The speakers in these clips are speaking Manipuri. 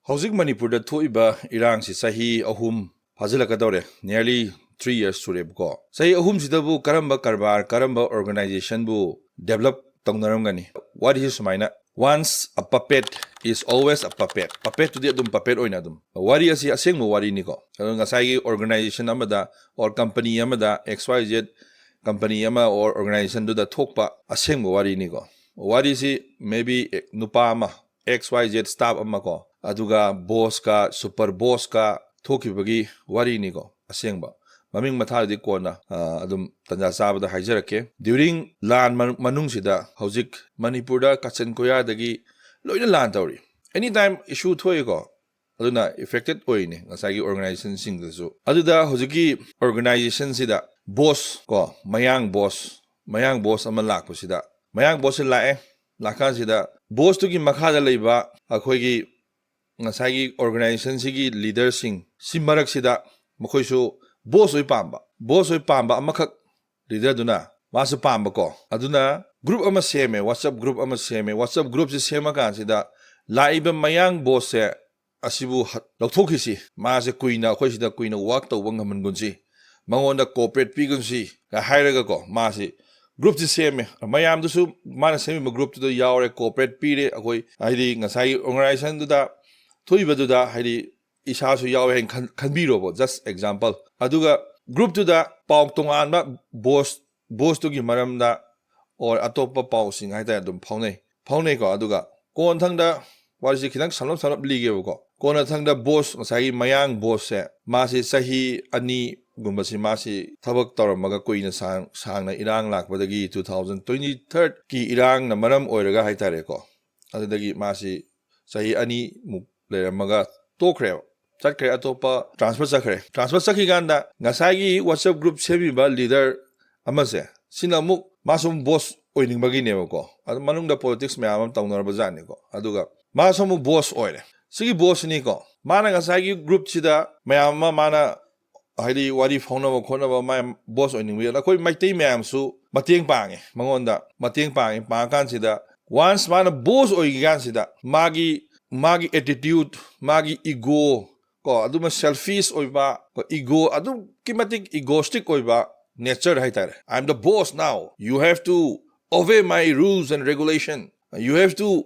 Housing Manipur thoiba Irang si sahi ahum fazilakadore nearly 3 years sureb ko. Sahi ahum sidabu karamba karbar karamba organization bu develop tongnaramgani. What is sumaina? Once a puppet is always a puppet. Puppet to the puppet oina dum. Wari asi aseng mo wari niko. Nga sahi organization amada or company amada XYZ company ama or organization do the thokpa aseng mo wari niko. Wari si maybe nupa ama XYZ staff ama ko. Aduga boss ka super boss ka thokibagi wari ni ko asengba maming mathadi kona adum tanja sabada haijarake during lan manung sida hojik Manipur da kachan koya dagi loina lan tawri anytime issue thoi ko aduna affected oine ngasagi organization sing dasu aduda hojiki organization sida boss ko mayang boss ama lakpo sida mayang boss lae lakha sida boss tu gi makhada leiba akhoigi ngasagi organization sigi leadersing simarak sida makhoisu boss oi pamba amakak leader duna masu pamba ko aduna group ama seme WhatsApp group si sema kan sida laiba mayang boss se asibu lokthokisi ma se kuina khoi sida kuina work to wang haman gunsi mangonda corporate pigunsi ka hairaga ko ma si group si seme mayam dusu mana seme group to yaure corporate pire akoi aidi ngasai organization duda Thuibaduda Hadi Ishasu Yawe and Kanbirobo, just example. Aduga group to the Pong Tongan boss to give Maramda or Atopa pausing Haitadum Pone. Pone go Aduga. Go on Tanga, what is it? Some Ligego. Go on Tanga boss, Sahi Mayang boss, Masi Sahi Ani Gumbasi Masi Tabak Toramaga Queen Sang Irang Lak Badagi 2023 Ki Irang Namaram or Haitareko. Adagi Masi Sahi Ani Maga Tokre, Sakre Atopa, transfer Sakiganda, Nasagi, WhatsApp group Seviba leader Amase, Sinamuk, Masum boss oiling Bagineko, and Manung the politics me am Towner Bazanico, Aduga, Masamu boss oil, Sigi boss Nico, Managasagi group Chida, Mayama Mana, Hidi Wadi Fono Konova, my boss oiling wheel, like my team am so, Mating Pang, Mangonda, Mating Pang, Pangansida, once man a boss oigansida, Magi attitude, Magi ego, ko aduma selfish oiba, ko ego, adum kimatic egoistic oiba, nature haitare. I'm the boss now. You have to obey my rules and regulation. You have to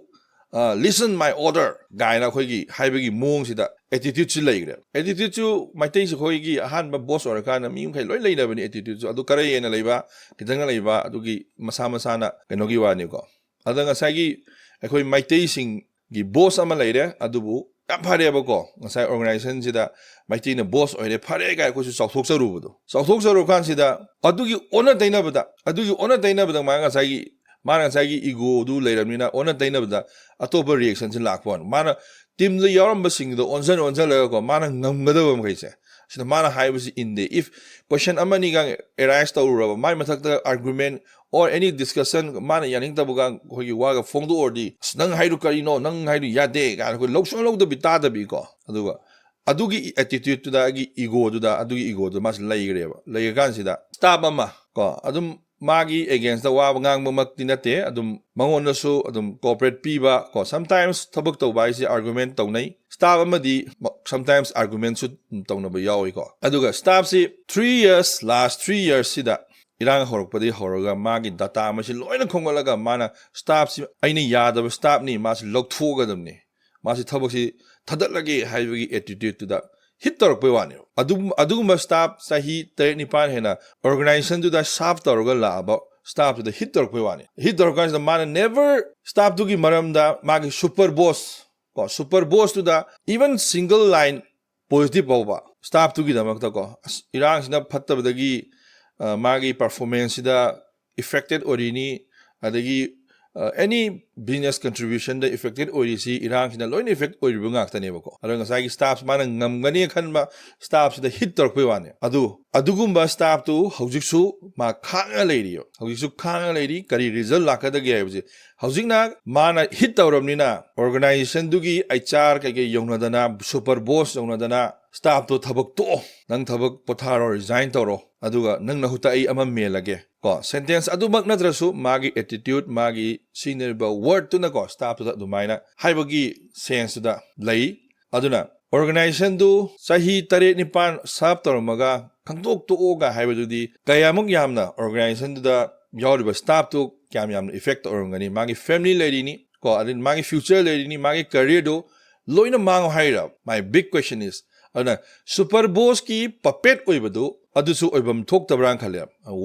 listen my order. Gaina koigi, haibagi mong sida, attitude si laigre. Attitude su, my taste koigi, ahan ba boss or kana, miyong kay loy laida bani attitude su, adu karaye na laiba, kitanga laiba, adugi masama sana, kanogi wani ko. Adanga sagi, ako my tasting, Gi boss ama laire adubu yam phareba ko ngasai organization sida maiti na boss oire phare ga ko su sauthok saru kan sida adugi ona daina bada ma ngasai gi ego du leiramina ona daina bada atopa reaction sin lakpon mana team le yaram basing do onsan la ko mana ngamgada bam kaise sida mana haibasi inde if question amani ga arise tawraba mai mathakta argument or any discussion mana yaning tabuga hogi waga phongdu ordi nang haidu karino nang haidu yade ga ko lokson lok do bita da bi ko adugi attitude to da gi ego do mas lai gan sida stop ama ko adum magi against the wa ngang mamak tinate adum mangon so adum corporate piba ko sometimes tabuk to bai si argument to nai stop amadi sometimes argument should to na ba yawi ko aduga stop si last 3 years sida Irang Horpadi Horoga Magi data Mashi Loina Kongolaga Mana stops any yard of stop ni mas look fogadumni. Masi Tabosi Tadalagi Highway attitude to the Hitter Pewani. Aduma stop Sahi Nipan Hena organization to the shaft or about stop to the Hitter Pewani. Hitter guys the man never stop to give Maramda Magi super boss to the even single line positive over. Stop to give the Maktako. Irang's not Patabagi. Magi performance da affected orini adagi any business contribution da affected orisi irang sina loin effect ori bunga tane bako aranga sagi staffs mana ngamgani khanba staffs da hit tor pewani adugumba staff to hojiksu ma khanga leiri kari result lakada ge habji hojikna mana hit toramni na organization dugi HR ke yongnadana super boss yongnadana staff to thabak to nang thabak potharo resign toro aduga nang nahuta ai ama melage ko sentence adu mak nadrasu magi attitude magi senior ba word to na ko staff to dumaina haibagi sense da lei ꯑꯗꯨꯅ ꯑꯣꯔꯒꯅꯥꯏꯖꯦꯁꯟꯗꯨ ꯆꯍꯤ 7-9 ꯁꯥꯔꯚ ꯇꯧꯔꯝꯃꯒ ꯈꯪꯇꯣꯛ ꯇꯣꯛꯑꯣꯒ ꯍꯥꯏꯕꯗꯨꯗꯤ ꯀꯌꯥꯃꯨꯛ ꯌꯥꯝꯅ ꯑꯣꯔꯒꯅꯥꯏꯖꯦꯁꯟꯗꯨꯗ ꯌꯥꯎꯔꯤꯕ ꯁ꯭ꯇꯥꯐꯇꯨ ꯀꯌꯥꯝ ꯌꯥꯝꯅ ꯏꯐꯦꯛ ꯑꯣꯏꯔꯝꯒꯅꯤ ꯃꯥꯒꯤ ꯐꯦꯃꯤꯂꯤ ꯂꯩꯔꯤꯅꯤ ꯀꯣ ꯑꯗꯩ ꯃꯥꯒꯤ ꯐ꯭ꯌꯨꯆꯔ ꯂꯩꯔꯤꯅꯤ ꯃꯥꯒꯤ ꯀꯔꯤꯌꯔꯗꯨ ꯂꯣꯏꯅ ꯃꯥꯡꯉꯣ ꯍꯥꯏꯔ ꯃꯥꯏ ꯕꯤగ్ ꯀ꯭ꯋꯦꯁꯟ ꯏꯁ ꯑꯗꯨꯅ ꯁꯨꯄꯔ ꯕꯣꯁꯀꯤ ꯄꯄꯦꯠ ꯑꯣꯏꯕꯗꯨ ꯑꯗꯨꯁꯨ ꯑꯣꯏꯐꯝ ꯊꯣꯛꯇꯕ꯭ꯔꯥꯅ ꯈꯜꯂꯦ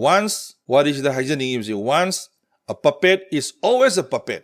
ꯋꯥꯟꯁ ꯋꯥꯔꯤꯁꯤꯗ ꯍꯥꯏꯖꯅꯤꯡꯉꯤꯕꯁꯤ ꯋꯥꯟꯁ a puppet is always a puppet